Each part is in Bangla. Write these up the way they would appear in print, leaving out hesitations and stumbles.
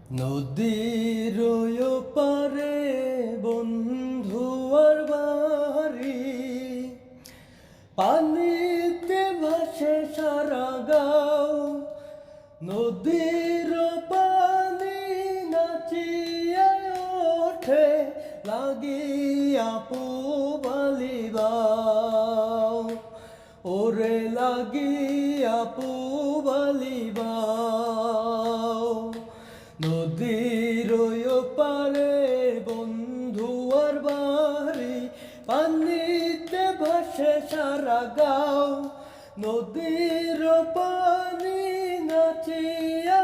নদীর ওই পারে বন্ধু আর বাড়ি, পানিতে ভাসে সারা গাও। নদীর পানি নাচিয়া ওঠে লাগিয়া পুবালিবাও, ওরে লাগিয়া পুবালিবাও। নদীর ওই পারে বন্ধু আর বাড়ি, পানিতে ভাসে সারা গাও। নদীর পানি নাচিয়া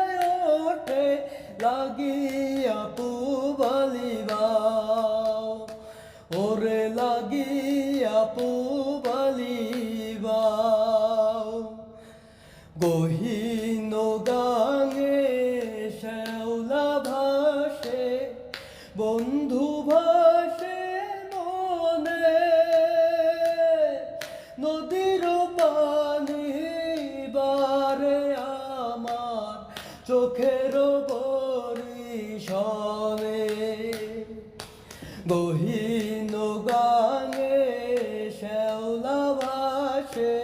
ওঠে লাগিয়া পুবালিবাও, ওরে লাগিয়া পুবালিবাও। গহীন গাঙে শ্যাওলা ভাসে বন্ধু ভাসে মনে, নদীর পানি বারে আমার চোখের বরিশনে। গহীন গাঙে শ্যাওলা ভাসে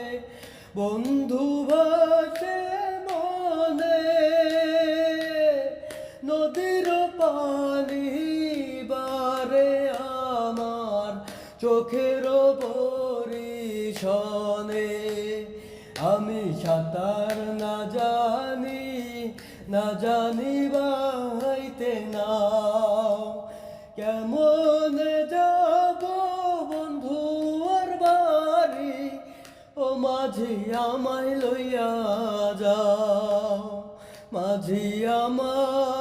বন্ধু ভাসে মনে, নদীর পানি বারে আমার চোখের বরিশনে। আমি সাঁতার না জানি বাইতে নাও, কেমন যাব বন্ধু আর বাড়ি, ও মাঝি আমায় লইয়া যাও, মাঝি আমায়